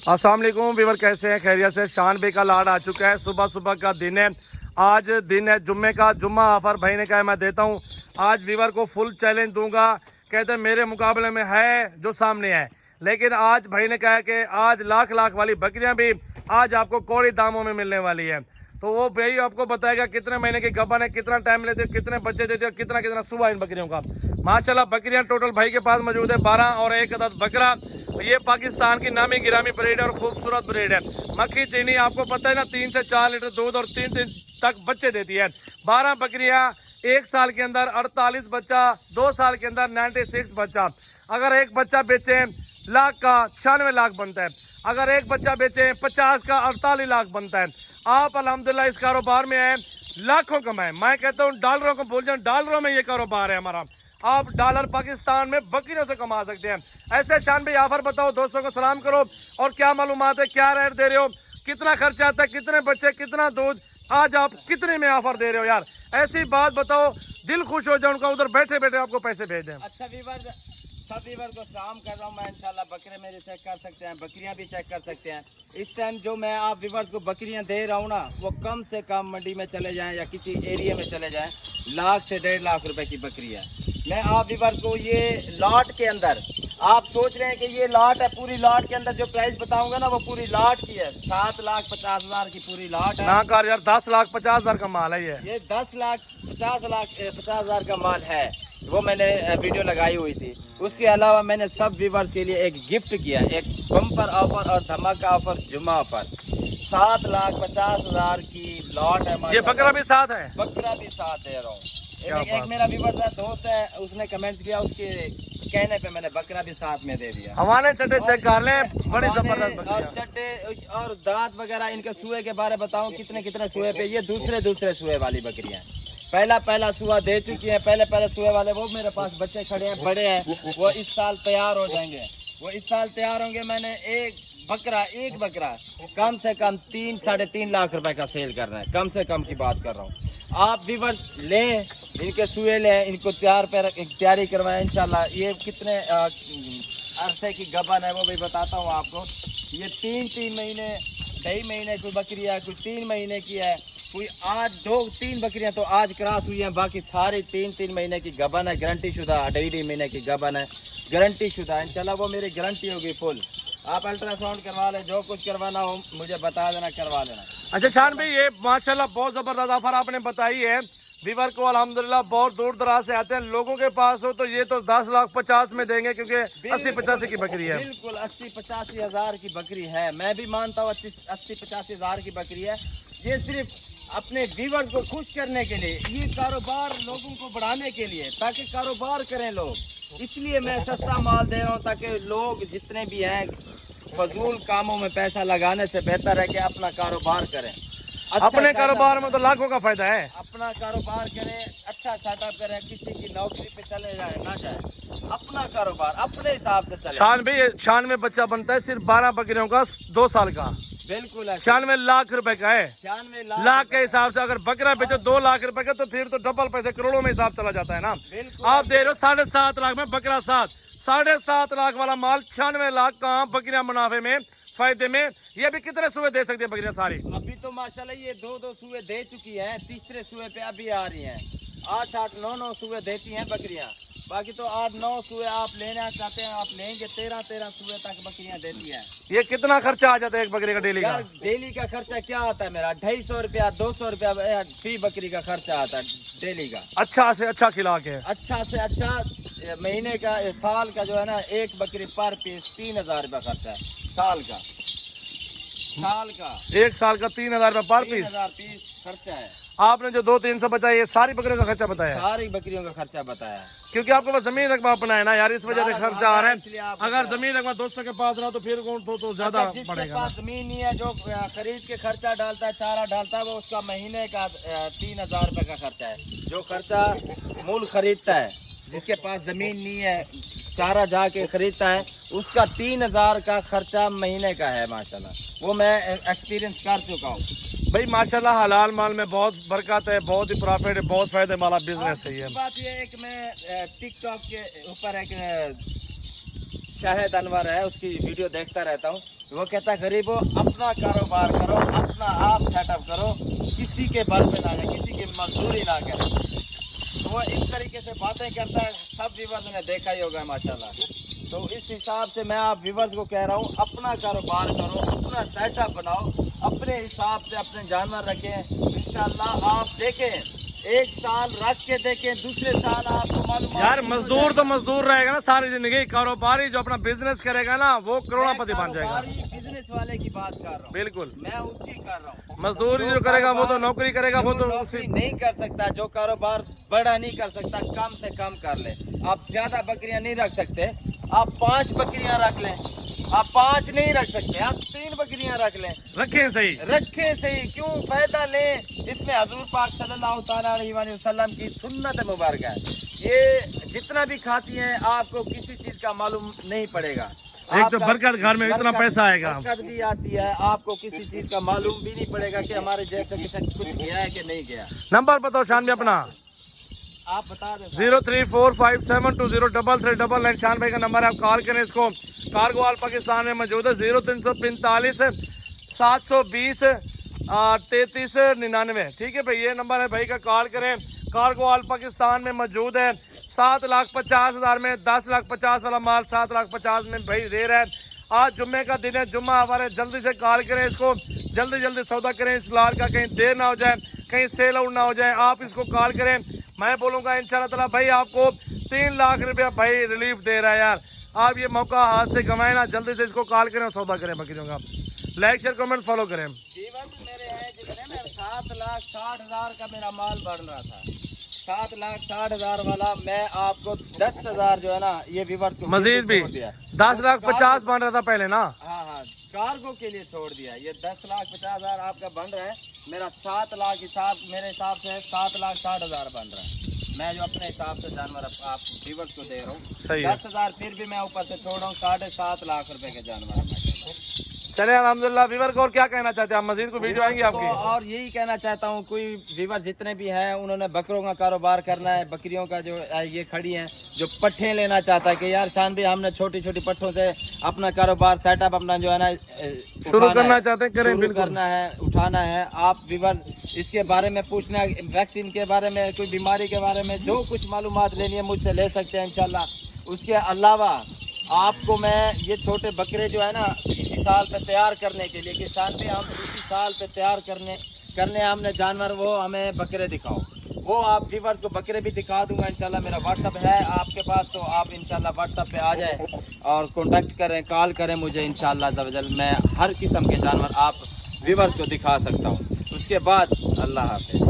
अस्सलाम वालेकुम वीवर, कैसे हैं? खैरियत से। शान भाई का लाड आ चुका है। सुबह सुबह का दिन है, आज दिन है जुम्मे का। जुम्मा ऑफर भाई ने कहा मैं देता हूं। आज वीवर को फुल चैलेंज दूंगा। कहते हैं मेरे मुकाबले में है जो सामने है, लेकिन आज भाई ने कहा कि आज लाख लाख वाली बकरियां भी आज आपको कौड़ी दामों में मिलने वाली है। तो वो भाई आपको बताएगा कितने महीने की गबन है, कितना टाइम लेते, कितने बच्चे देते और कितना कितना सुबह इन बकरियों का। माशाल्लाह बकरियां टोटल भाई के पास मौजूद है 12 और एक अदद बकरा। ये पाकिस्तान की नामी गिरामी ब्रीड है और खूबसूरत ब्रीड है। मक्खी चीनी आपको पता है ना, 3 से 4 लीटर दूध और 3 दिन तक बच्चे देती है। 12 बकरियां, 1 साल के अंदर 48 बच्चा, 2 साल के अंदर 96 बच्चा। अगर एक बच्चा बेचे लाख का 96 लाख बनता है, अगर एक बच्चा बेचे 50 का 48 लाख बनता है। आप अल्हम्दुलिल्लाह इस कारोबार में है, लाखों कमाए। मैं कहता हूँ डॉलरों को भूल जाए, डॉलरों में ये कारोबार है हमारा। आप डॉलर पाकिस्तान में बकरियों से कमा सकते हैं। ऐसे शान भाई ऑफर बताओ, दोस्तों को सलाम करो और क्या मालूमात है, क्या रेट दे रहे हो, कितना खर्चा आता है, कितने बच्चे, कितना दूध, आज आप कितने में ऑफर दे रहे हो यार? ऐसी बात बताओ, दिल खुश हो जाए उनका, उधर बैठे बैठे आपको पैसे भेज दें। अच्छा वीवर, सब वीवर को सलाम कर रहा हूँ मैं। इंशाल्लाह बकरे मेरे चेक कर सकते हैं, बकरियां भी चेक कर सकते हैं। इस टाइम जो मैं आप वीवर को बकरियां दे रहा हूँ ना, वो कम से कम मंडी में चले जाएं या किसी एरिया में चले जाएं, लाख से 1.5 लाख रुपए की बकरी है। मैं आप वीवर को ये लॉट के अंदर, आप सोच रहे हैं कि ये लॉट है, पूरी लॉट के अंदर जो प्राइस बताऊंगा ना वो पूरी लॉट की है। 7,50,000 की पूरी लॉट है। ना कर यार, 10,50,000 का माल है ये 10,50,000 का माल है। वो मैंने वीडियो लगाई हुई थी। उसके अलावा मैंने सब व्यूवर्स के लिए एक गिफ्ट किया, एक बम्पर ऑफर और धमाका ऑफर, जुम्मा ऑफर। 7,50,000 की लॉट है। ये बकरा भी साथ है, बकरा भी साथ दे रहा हूँ। एक मेरा व्यूवर दोस्त है, उसने कमेंट किया, उसके कहने पे मैंने बकरा भी साथ में दे दिया। हमारे चट्टे चेक कर लें, बड़ी जबरदस्त बकरियां। और चट्टे और दांत वगैरह, इनके सुए के बारे बताऊं कितने कितने सुए पे। ये दूसरे सुए वाली बकरियां हैं। पहला सुआ दे चुकी है। पहले सुए वाले वो मेरे पास बच्चे खड़े हैं, बड़े हैं। वो इस साल तैयार हो जाएंगे, वो इस साल तैयार होंगे। मैंने एक बकरा कम से कम 3-3.5 लाख रुपए का सेल कर रहा है, कम से कम की बात कर रहा हूँ। आप व्यूअर्स लें, इनके सुए लें, इनको तैयारी करवाएं इंशाल्लाह। ये कितने अरसे की गबन है वो भी बताता हूँ आपको। ये 3 महीने, 2.5 महीने की बकरी है, कुछ 3 महीने की है, कोई आज 2-3 बकरियां तो आज क्रॉस हुई हैं, बाकी सारी 3 महीने की गबन है, गारंटी शुदा। 2.5 महीने की गबन है, गारंटी शुदा। इंशाल्लाह वो मेरी गारंटी होगी फुल। आप अल्ट्रासाउंड करवा लें, जो कुछ करवाना हो मुझे बता देना, करवा लेना। अच्छा शान भाई, ये माशाल्लाह बहुत जबरदस्त ऑफर आपने बताई है। वीवर को अल्हम्दुलिल्लाह बहुत दूर दराज से आते हैं, लोगों के पास हो तो ये तो 10,50,000 में देंगे, क्योंकि 80-85 की बकरी है। बिल्कुल 80-85 हजार की बकरी है। मैं भी मानता हूँ 80-85 हजार की बकरी है। ये सिर्फ अपने व्यूअर्स को खुश करने के लिए, ये कारोबार लोगों को बढ़ाने के लिए, ताकि कारोबार करें लोग। इसलिए मैं सस्ता माल दे रहा हूँ, ताकि लोग जितने भी हैं फजूल कामों में पैसा लगाने से बेहतर है कि अपना कारोबार करें। अपने कारोबार में तो लाखों का फायदा है। अपना कारोबार करें, अच्छा सेटअप करें, किसी की नौकरी पे चले जाए ना जाए, अपना कारोबार अपने हिसाब से चले। शान भाई 96 बच्चा बनता है सिर्फ 12 बकरियों का 2 साल का। बिल्कुल 96 लाख रुपए का है। 96 लाख के हिसाब से अगर बकरा बेचो 2 लाख रुपए का, तो फिर तो डबल पैसे, करोड़ों में हिसाब चला जाता है ना। आप दे रहे हो 7.5 लाख में बकरा, 7.5 लाख वाला माल, 96 लाख का बकरियां मुनाफे में, फायदे में। ये भी कितने सुबह दे सकती है बकरियां सारी? अभी तो माशाल्लाह ये 2 सुए दे चुकी हैं, तीसरे सुए पे अभी आ रही हैं। 8-8, 9-9 सुए देती हैं बकरियां। बाकी तो 8-9 सुए आप लेना चाहते हैं, आप लेंगे 13-13 सुए तक बकरियां देती हैं। ये कितना खर्चा आ जाता है एक बकरी का डेली का? डेली का खर्चा क्या आता है मेरा? 250 रुपया, 200 रुपया फी बकरी का खर्चा आता है डेली का। अच्छा से अच्छा खिला के, अच्छा से अच्छा महीने का, साल का जो है ना, एक बकरी पर पीस 3,000 रुपया खर्चा है साल का। एक साल का 3,000 रुपये पर पीस 3,000 पीस खर्चा है। आपने जो 2-300 बताया, ये सारी बकरियों का खर्चा बताया? सारी बकरियों का खर्चा बताया, क्योंकि आपके पास जमीन रकबा अपना है ना यार, इस वजह से खर्चा आ रहा है। अगर जमीन रकबा दोस्तों के पास रहा तो फिर तो ज्यादा पड़ेगा। पास जमीन नहीं है, जो खरीद के खर्चा डालता है, चारा डालता है, वो उसका महीने का 3,000 रुपये का खर्चा है। जो खर्चा मूल खरीदता है, जिसके पास जमीन नहीं है, चारा जाके खरीदता है, उसका 3,000 का खर्चा महीने का है। माशाल्लाह वो मैं एक्सपीरियंस कर चुका हूँ भाई। माशाल्लाह हलाल माल में बहुत बरकत है, बहुत ही प्रॉफिट है, बहुत फायदे वाला बिजनेस है ये। बात ये है कि मैं टिकटॉक के ऊपर एक शाहिद अनवर है, उसकी वीडियो देखता रहता हूँ। वो कहता है गरीबों अपना कारोबार करो, अपना आप सेटअप करो, किसी के बल पे ना जाए, किसी की मजदूरी ना करे। तो वो इस तरीके से बातें करता है, सब व्यूवर्स ने देखा ही होगा माशाल्लाह। तो इस हिसाब से मैं आप व्यूवर्स को कह रहा हूँ अपना कारोबार करो, अपना सेटअप बनाओ, अपने हिसाब से अपने जानवर रखें। इंशाल्लाह आप देखें, एक साल रख के देखें, दूसरे साल आपको मालूम यार मजदूर तो मजदूर रहेगा ना सारी जिंदगी, कारोबारी जो अपना बिजनेस करेगा ना वो करोड़पति बन जाएगा। बिजनेस वाले की बात कर रहा हूँ, बिल्कुल मैं उसकी कर रहा हूँ। मजदूरी जो करेगा वो तो नौकरी करेगा, वो तो नौकरी नहीं कर सकता, जो कारोबार बड़ा नहीं कर सकता, कम से कम कर ले। आप ज्यादा बकरियां नहीं रख सकते, आप 5 बकरियां रख लें। आप 5 नहीं रख सकते, आप 3 बकरियां रख लें, रखें सही, रखें सही। क्यों फायदा लें, इसमें हजूर पाक सल्लल्लाहु ताला अलैहि वसल्लम की सुन्नत मुबारक है। ये जितना भी खाती हैं आपको किसी चीज का मालूम नहीं पड़ेगा। एक तो बरकत घर में इतना पैसा आएगा, बरकत भी आती है, आपको किसी चीज का मालूम भी नहीं पड़ेगा कि हमारे जैसे किसी कुछ गया है कि नहीं गया। नंबर बताओ शान भी अपना, आप बता दें। 0345720399 शान भाई का नंबर है, आप कॉल करें इसको। कार्गो ऑल पाकिस्तान में मौजूद है। 0345 720 3399, ठीक है भाई, ये नंबर है भाई का, कॉल करें। कार्गो ऑल पाकिस्तान में मौजूद है। 7,50,000 में 10,50,000 वाला माल 7,50,000 में भाई दे रहा है। आज जुम्मे का दिन है, जुम्मा हमारे, जल्दी से कॉल करें इसको, जल्दी जल्दी सौदा करें इस लाल का, कहीं देर ना हो जाए, कहीं सेल आउट ना हो जाए। आप इसको कॉल करें, मैं बोलूँगा इंशाल्लाह ताला भाई आपको 3 लाख रुपया भाई रिलीफ दे रहा है यार। आप ये मौका हाथ से कमाए ना, जल्दी से इसको कॉल करें और सौदा करें बकरियों का। लाइक शेयर कमेंट फॉलो करें। जीवन मेरे हैं जितने में 7,60,000 का मेरा माल बढ़ रहा था, 7,60,000 वाला मैं आपको 10,000 जो है ना ये व्यूअर्स को मजीद भी 10,50,000 बन रहा था पहले ना। हाँ हाँ, कार्गो के लिए छोड़ दिया। ये 10,50,000 आपका बन रहा है, मेरा 7 लाख हिसाब, मेरे हिसाब से 7,60,000 बन रहा है। मैं जो अपने हिसाब से जानवर आप व्यूअर्स को दे रहा हूँ, 10,000 फिर भी मैं ऊपर से छोड़ रहा हूँ, 7.5 लाख रुपए के जानवर। चले अल्हम्दुलिल्लाह। व्यूअर को और क्या कहना चाहते हैं आप, मजीद को वीडियो आएंगे आपकी? और यही कहना चाहता हूँ, कोई व्यूअर जितने भी हैं उन्होंने बकरों का कारोबार करना है, बकरियों का जो ये खड़ी हैं, जो पट्ठे लेना चाहता है कि यार शान भी हमने छोटी छोटी पट्ठों से अपना कारोबार सेटअप अपना जो है ना शुरू करना चाहते हैं, करें, बिल्कुल करना है, उठाना है। आप व्यूअर इसके बारे में पूछना है, वैक्सीन के बारे में, कोई बीमारी के बारे में, जो कुछ मालूमात लेनी है मुझसे ले सकते हैं इंशाल्लाह। उसके अलावा आपको मैं ये छोटे बकरे जो है ना इसी साल पे तैयार करने के लिए, कि शान भी हम इसी साल पे तैयार करने हमने जानवर, वो हमें बकरे दिखाओ, वो आप व्यूअर्स को बकरे भी दिखा दूंगा इंशाल्लाह। मेरा व्हाट्सअप है आपके पास, तो आप इंशाल्लाह व्हाट्सअप पे आ जाए और कॉन्टेक्ट करें, कॉल करें मुझे इंशाल्लाह ज़वजल। मैं हर किस्म के जानवर आप व्यूअर्स को दिखा सकता हूँ। उसके बाद अल्लाह हाफ़िज़।